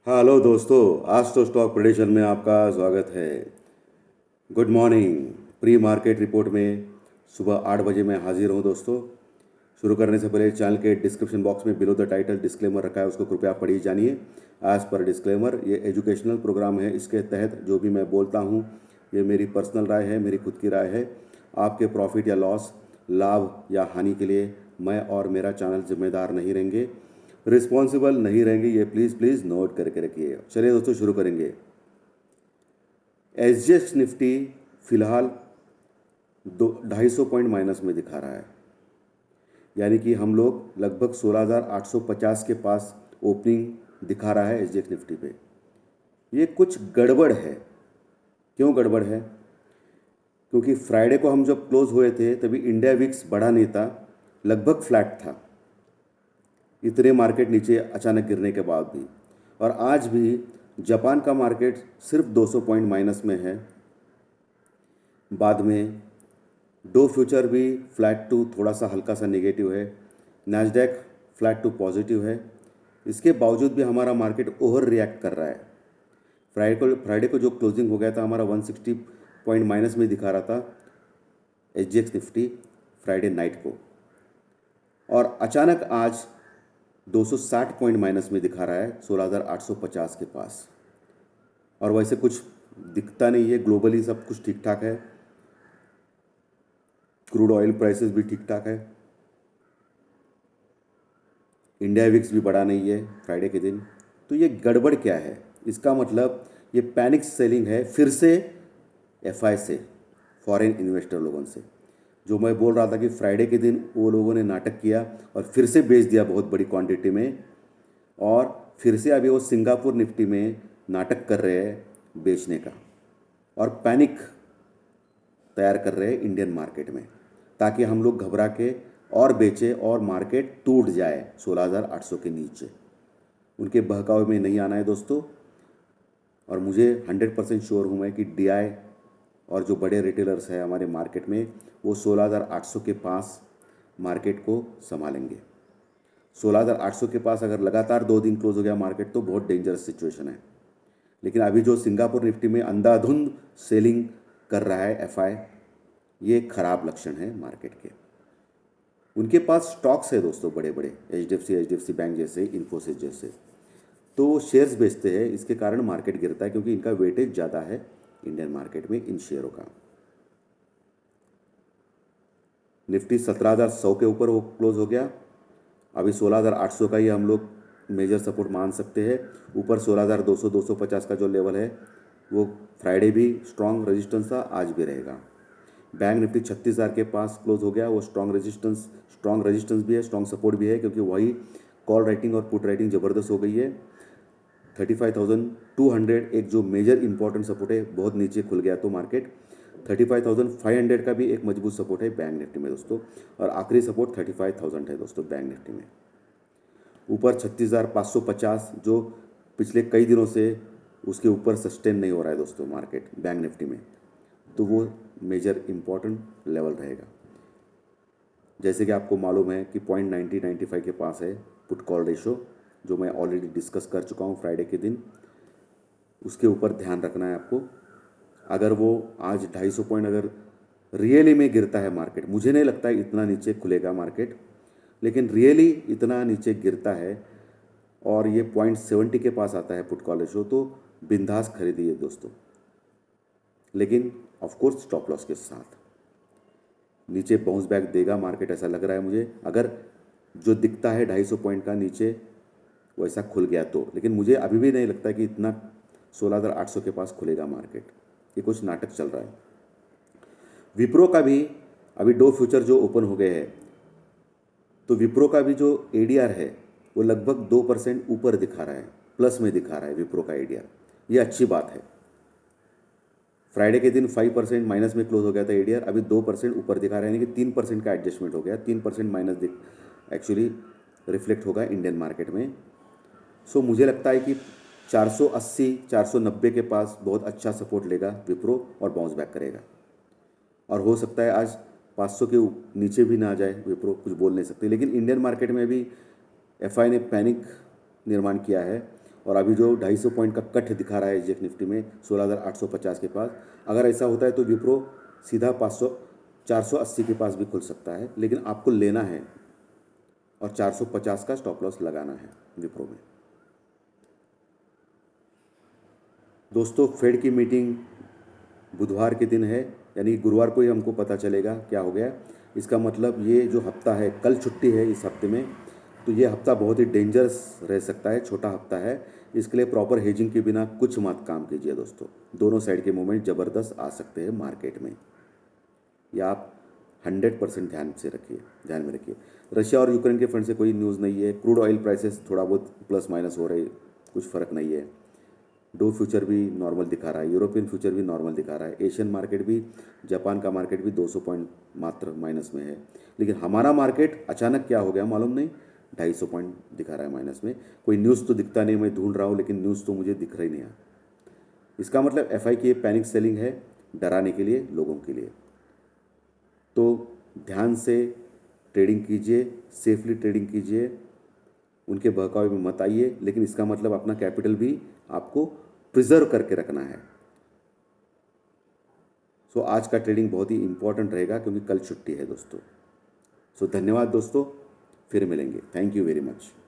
Hello दोस्तों, आज तो स्टॉक प्रेडिक्शन में आपका स्वागत है। Good morning. Pre market report में सुबह 8 बजे मैं हाजिर हूँ दोस्तों। शुरू करने से पहले चैनल के डिस्क्रिप्शन बॉक्स में बिलो द टाइटल डिस्क्लेमर रखा है, उसको कृपया पढ़िए जानिए। एज पर डिस्क्लेमर, ये एजुकेशनल प्रोग्राम है। इसके तहत जो भी मैं बोलता हूँ ये मेरी पर्सनल राय है, मेरी खुद की राय है। आपके प्रॉफिट या लॉस, लाभ या हानि के लिए मैं और मेरा चैनल जिम्मेदार नहीं रहेंगे, रिस्पॉन्सिबल नहीं रहेंगे। ये प्लीज़ प्लीज़ नोट करके रखिए। चलिए दोस्तों, शुरू करेंगे। एसजीएक्स निफ्टी फिलहाल 250 पॉइंट माइनस में दिखा रहा है, यानी कि हम लोग लगभग 16,850 के पास ओपनिंग दिखा रहा है एसजीएक्स निफ्टी पे। ये कुछ गड़बड़ है। क्यों गड़बड़ है? क्योंकि फ्राइडे को हम जब क्लोज हुए थे तभी इंडिया विक्स बढ़ा नहीं था, लगभग फ्लैट था, इतने मार्केट नीचे अचानक गिरने के बाद भी। और आज भी जापान का मार्केट सिर्फ 200 पॉइंट माइनस में है। बाद में डो फ्यूचर भी फ्लैट टू थोड़ा सा हल्का सा नेगेटिव है। नैस्डैक फ्लैट टू पॉजिटिव है। इसके बावजूद भी हमारा मार्केट ओवर रिएक्ट कर रहा है। फ्राइडे को जो क्लोजिंग हो गया था हमारा 160 पॉइंट माइनस में दिखा रहा था एसजीएक्स निफ्टी फ्राइडे नाइट को, और अचानक आज 260 पॉइंट माइनस में दिखा रहा है 16,850 के पास। और वैसे कुछ दिखता नहीं है, ग्लोबली सब कुछ ठीक ठाक है। क्रूड ऑयल प्राइसेस भी ठीक ठाक है। इंडिया विक्स भी बढ़ा नहीं है फ्राइडे के दिन। तो ये गड़बड़ क्या है? इसका मतलब ये पैनिक सेलिंग है फिर से, एफआई से, फॉरेन इन्वेस्टर लोगों से। जो मैं बोल रहा था कि फ्राइडे के दिन वो लोगों ने नाटक किया और फिर से बेच दिया बहुत बड़ी क्वांटिटी में, और फिर से अभी वो सिंगापुर निफ्टी में नाटक कर रहे हैं बेचने का, और पैनिक तैयार कर रहे हैं इंडियन मार्केट में, ताकि हम लोग घबरा के और बेचें और मार्केट टूट जाए 16,800 के नीचे। उनके बहकावे में नहीं आना है दोस्तों। और मुझे 100% श्योर हूँ मैं कि डीआई और जो बड़े रिटेलर्स हैं हमारे मार्केट में, वो 16,800 के पास मार्केट को संभालेंगे। 16,800 के पास अगर लगातार 2 दिन क्लोज हो गया मार्केट तो बहुत डेंजरस सिचुएशन है। लेकिन अभी जो सिंगापुर निफ्टी में अंधाधुंध सेलिंग कर रहा है एफआई, ये खराब लक्षण है मार्केट के। उनके पास स्टॉक्स है दोस्तों बड़े बड़े, एचडीएफसी बैंक जैसे, इन्फोसिस जैसे, तो वो शेयर्स बेचते हैं। इसके कारण मार्केट गिरता है, क्योंकि इनका वेटेज ज़्यादा है इंडियन मार्केट में इन शेयरों का। निफ्टी 17,100 के ऊपर वो क्लोज हो गया। अभी 16,800 का ही हम लोग मेजर सपोर्ट मान सकते हैं। ऊपर 16,200 250 का जो लेवल है वो फ्राइडे भी स्ट्रॉन्ग रेजिस्टेंस था, आज भी रहेगा। बैंक निफ्टी 36,000 के पास क्लोज हो गया। वो स्ट्रॉन्ग रेजिस्टेंस भी है, स्ट्रॉन्ग सपोर्ट भी है, क्योंकि वही कॉल राइटिंग और पुट राइटिंग ज़बरदस्त हो गई है। 35,200 एक जो मेजर इंपॉर्टेंट सपोर्ट है, बहुत नीचे खुल गया तो मार्केट 35,500 का भी एक मजबूत सपोर्ट है बैंक निफ्टी में दोस्तों। और आखिरी सपोर्ट 35,000 है दोस्तों बैंक निफ्टी में। ऊपर 36,550 जो पिछले कई दिनों से उसके ऊपर सस्टेन नहीं हो रहा है दोस्तों मार्केट बैंक निफ्टी में, तो वो मेजर इम्पॉर्टेंट लेवल रहेगा। जैसे कि आपको मालूम है कि 0.90-95 के पास है पुट कॉल रेशो, जो मैं ऑलरेडी डिस्कस कर चुका हूँ फ्राइडे के दिन। उसके ऊपर ध्यान रखना है आपको। अगर वो आज 250 पॉइंट अगर रियली में गिरता है मार्केट, मुझे नहीं लगता है इतना नीचे खुलेगा मार्केट, लेकिन रियली इतना नीचे गिरता है और ये 0.70 के पास आता है पुट कॉल रेशो, तो बिंदास खरीदिए दोस्तों, लेकिन ऑफ कोर्स स्टॉप लॉस के साथ। नीचे बाउंस बैक देगा मार्केट ऐसा लग रहा है मुझे, अगर जो दिखता है 250 पॉइंट का नीचे वैसा खुल गया तो। लेकिन मुझे अभी भी नहीं लगता कि इतना 16,800 के पास खुलेगा मार्केट, ये कुछ नाटक चल रहा है। विप्रो का भी अभी दो फ्यूचर जो ओपन हो गए हैं, तो विप्रो का भी जो एडीआर है वो लगभग 2% ऊपर दिखा रहा है, प्लस में दिखा रहा है विप्रो का एडीआर। ये अच्छी बात है। फ्राइडे के दिन 5% माइनस में क्लोज हो गया था एडीआर, अभी 2% ऊपर दिखा रहा है, यानी कि 3% का एडजस्टमेंट हो गया। 3% माइनस दिख एक्चुअली रिफ्लेक्ट होगा इंडियन मार्केट में। सो मुझे लगता है कि 480 490 के पास बहुत अच्छा सपोर्ट लेगा विप्रो और बाउंस बैक करेगा। और हो सकता है आज 500 के नीचे भी ना जाए विप्रो, कुछ बोल नहीं सकते। लेकिन इंडियन मार्केट में भी एफआई ने पैनिक निर्माण किया है और अभी जो 250 पॉइंट का कट दिखा रहा है एसजीएक्स निफ्टी में 16,850 के पास, अगर ऐसा होता है तो विप्रो सीधा 480 के पास भी खुल सकता है, लेकिन आपको लेना है और 450 का स्टॉप लॉस लगाना है विप्रो में। दोस्तों फेड की मीटिंग बुधवार के दिन है, यानी गुरुवार को ही हमको पता चलेगा क्या हो गया। इसका मतलब ये जो हफ्ता है, कल छुट्टी है इस हफ्ते में, तो ये हफ्ता बहुत ही डेंजरस रह सकता है, छोटा हफ्ता है। इसके लिए प्रॉपर हेजिंग के बिना कुछ मत काम कीजिए दोस्तों। दोनों साइड के मूवमेंट ज़बरदस्त आ सकते हैं मार्केट में, या आप 100% ध्यान में रखिए। रशिया और यूक्रेन के फ्रंट से कोई न्यूज़ नहीं है। क्रूड ऑयल प्राइसेस थोड़ा बहुत प्लस माइनस हो रहे, कुछ फ़र्क नहीं है। डो फ्यूचर भी नॉर्मल दिखा रहा है, यूरोपियन फ्यूचर भी नॉर्मल दिखा रहा है, एशियन मार्केट भी, जापान का मार्केट भी 200 पॉइंट मात्र माइनस में है। लेकिन हमारा मार्केट अचानक क्या हो गया मालूम नहीं, 250 पॉइंट दिखा रहा है माइनस में। कोई न्यूज़ तो दिखता नहीं, मैं ढूंढ रहा हूँ लेकिन न्यूज़ तो मुझे दिख रही नहीं है। इसका मतलब एफआई की पैनिक सेलिंग है, डराने के लिए लोगों के लिए। तो ध्यान से ट्रेडिंग कीजिए, सेफली ट्रेडिंग कीजिए, उनके बहकावे में मत आइए, लेकिन इसका मतलब अपना कैपिटल भी आपको प्रिजर्व करके रखना है। सो आज का ट्रेडिंग बहुत ही इंपॉर्टेंट रहेगा क्योंकि कल छुट्टी है दोस्तों। सो धन्यवाद दोस्तों, फिर मिलेंगे। Thank you very much.